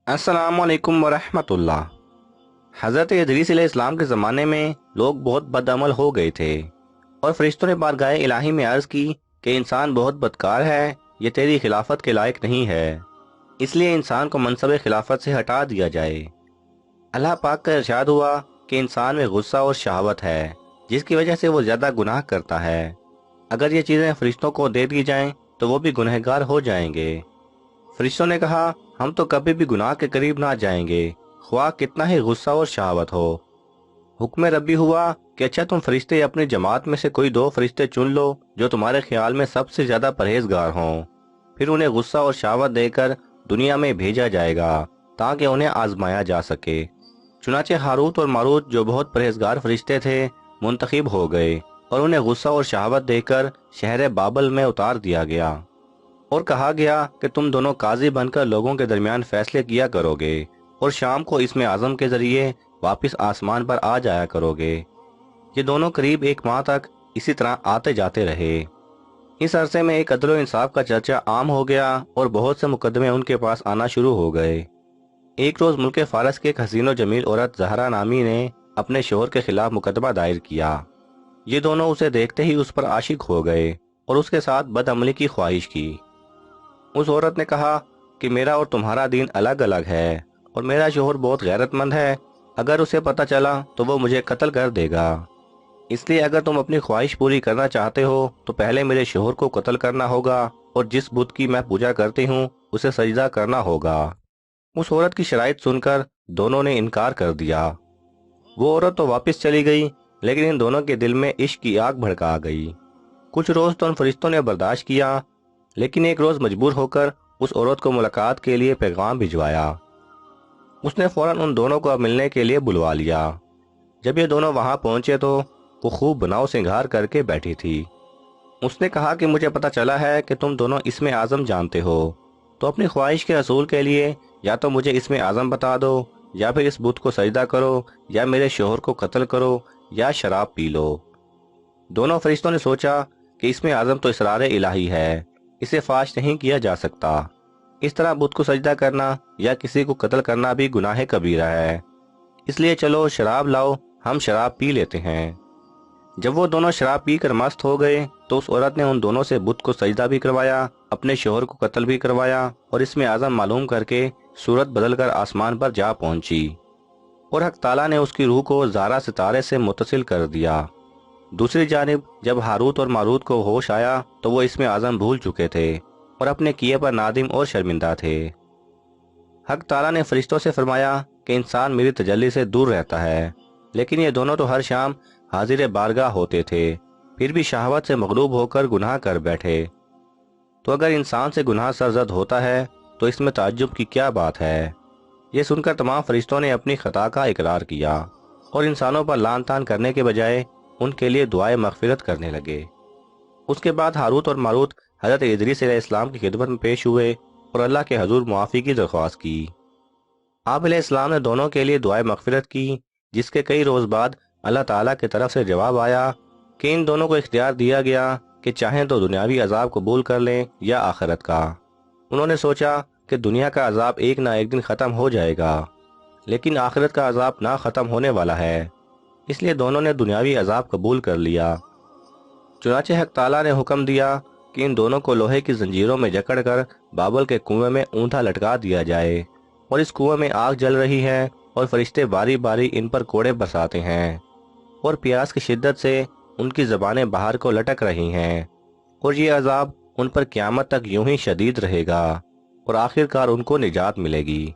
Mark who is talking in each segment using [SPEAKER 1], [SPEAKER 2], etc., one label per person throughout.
[SPEAKER 1] अस्सलाम वालेकुम वरहमतुल्लाह। हज़रत इदरीस अलैहिस्सलाम के ज़माने में लोग बहुत बदअमल हो गए थे और फरिश्तों ने बारगाह इलाही में अर्ज़ की कि इंसान बहुत बदकार है, ये तेरी खिलाफत के लायक नहीं है, इसलिए इंसान को मनसब खिलाफत से हटा दिया जाए। अल्लाह पाक का इरशाद हुआ कि इंसान में गुस्सा और शहावत है, जिसकी वजह से वो ज़्यादा गुनाह करता है। अगर ये चीज़ें फरिश्तों को दे दी जाएं तो वो भी गुनहगार हो जाएंगे। फरिश्तों ने कहा, हम तो कभी भी गुनाह के करीब ना जाएंगे, ख्वाह कितना ही गुस्सा और शहावत हो। हुक्म रब्बी हुआ कि अच्छा, तुम फरिश्ते अपनी जमात में से कोई दो फरिश्ते चुन लो जो तुम्हारे ख्याल में सबसे ज्यादा परहेजगार हों। फिर उन्हें गुस्सा और शहावत देकर दुनिया में भेजा जाएगा ताकि उन्हें आजमाया जा सके। चुनाचे हारूत और मारूत जो बहुत परहेजगार फरिश्ते थे मुंतखब हो गए और उन्हें गुस्सा और शहावत देकर शहर बाबल में उतार दिया गया और कहा गया कि तुम दोनों काजी बनकर लोगों के दरमियान फैसले किया करोगे और शाम को इसमें आजम के जरिए वापस आसमान पर आ जाया करोगे। ये दोनों करीब एक माह तक इसी तरह आते जाते रहे। इस अरसे में एक अदल व इंसाफ का चर्चा आम हो गया और बहुत से मुकदमे उनके पास आना शुरू हो गए। एक रोज मुल्क फारस की एक हसीन व जमील औरत जहरा नामी ने अपने शोहर के खिलाफ मुकदमा दायर किया। ये दोनों उसे देखते ही उस पर आशिक हो गए और उसके साथ बदअमली की ख्वाहिश की। उस औरत ने कहा कि मेरा और तुम्हारा दीन अलग अलग है और मेरा शोहर बहुत गैरतमंद है। अगर उसे पता चला तो वो मुझे कत्ल कर देगा। इसलिए अगर तुम अपनी ख्वाहिश पूरी करना चाहते हो तो पहले मेरे शोहर को कत्ल करना होगा और जिस बुत की मैं पूजा करती हूँ उसे सजदा करना होगा। उस औरत की शराइत सुनकर दोनों ने इनकार कर दिया। वो औरत तो वापस चली गई, लेकिन इन दोनों के दिल में इश्क की आग भड़का गई। कुछ रोज तो उन फरिश्तों ने बर्दाश्त किया, लेकिन एक रोज मजबूर होकर उस औरत को मुलाकात के लिए पैगाम भिजवाया। उसने फौरन उन दोनों को मिलने के लिए बुलवा लिया। जब ये दोनों वहां पहुंचे तो वो खूब बनाव सिंगार करके बैठी थी। उसने कहा कि मुझे पता चला है कि तुम दोनों इसमें आजम जानते हो, तो अपनी ख्वाहिश के असूल के लिए या तो मुझे इसमें आजम बता दो, या फिर इस बुत को सजदा करो, या मेरे शोहर को कत्ल करो, या शराब पी लो। दोनों फरिश्तों ने सोचा कि इसमें आजम तो इसरार इलाही है, इसे फाश नहीं किया जा सकता। इस तरह बुत को सजदा करना या किसी को कत्ल करना भी गुनाह कबीरा है, इसलिए चलो शराब लाओ, हम शराब पी लेते हैं। जब वो दोनों शराब पी कर मस्त हो गए तो उस औरत ने उन दोनों से बुत को सजदा भी करवाया, अपने शोहर को कत्ल भी करवाया और इसमें आजम मालूम करके सूरत बदलकर आसमान पर जा पहुंची और हक ताला ने उसकी रूह को ज़ारा सितारे से मुत्तसिल कर दिया। दूसरी जानिब जब हारूत और मारूत को होश आया तो वो इसमें आजम भूल चुके थे और अपने किए पर नादिम और शर्मिंदा थे। हक ताला ने फरिश्तों से फरमाया कि इंसान मेरी तजल्ली से दूर रहता है, लेकिन ये दोनों तो हर शाम हाजिर बारगाह होते थे, फिर भी शहावत से मगलूब होकर गुनाह कर बैठे। तो अगर इंसान से गुनाह सरजद होता है तो इसमें ताज्जुब की क्या बात है। ये सुनकर तमाम फरिश्तों ने अपनी खता का इकरार किया और इंसानों पर लान तान करने के बजाय उनके लिए दुआए मगफिरत करने लगे। उसके बाद हारूत और मारूत हजरत इदरीस अलैहिस्सलाम की खिदमत में पेश हुए और अल्लाह के हजूर मुआफ़ी की दरख्वास्त की। आप अलैहिस्सलाम ने दोनों के लिए दुआए मगफिरत की, जिसके कई रोज बाद अल्लाह ताला की तरफ से जवाब आया कि इन दोनों को इख्तियार दिया गया कि चाहें तो दुनियावी अजाब कबूल कर लें या आखिरत का। उन्होंने सोचा कि दुनिया का अजाब एक ना एक दिन ख़त्म हो जाएगा, लेकिन आखिरत का अजाब ना ख़त्म होने वाला है, इसलिए दोनों ने दुनियावी अजाब कबूल कर लिया। चुनाचे हक ताला ने हुक्म दिया कि इन दोनों को लोहे की जंजीरों में जकड़कर बाबल के कुएं में ऊंधा लटका दिया जाए और इस कुएं में आग जल रही है और फरिश्ते बारी बारी इन पर कोड़े बरसाते हैं और प्यास की शिद्दत से उनकी जबानें बाहर को लटक रही हैं और ये अजाब उन पर क़यामत तक यूं ही शदीद रहेगा और आखिरकार उनको निजात मिलेगी।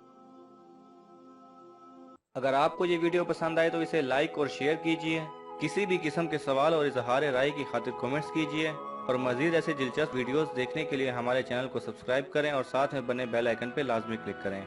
[SPEAKER 1] अगर आपको ये वीडियो पसंद आए तो इसे लाइक और शेयर कीजिए। किसी भी किस्म के सवाल और इजहार राय की खातिर कमेंट्स कीजिए और मज़ीद ऐसे दिलचस्प वीडियोस देखने के लिए हमारे चैनल को सब्सक्राइब करें और साथ में बने बेल आइकन पर लाजमी क्लिक करें।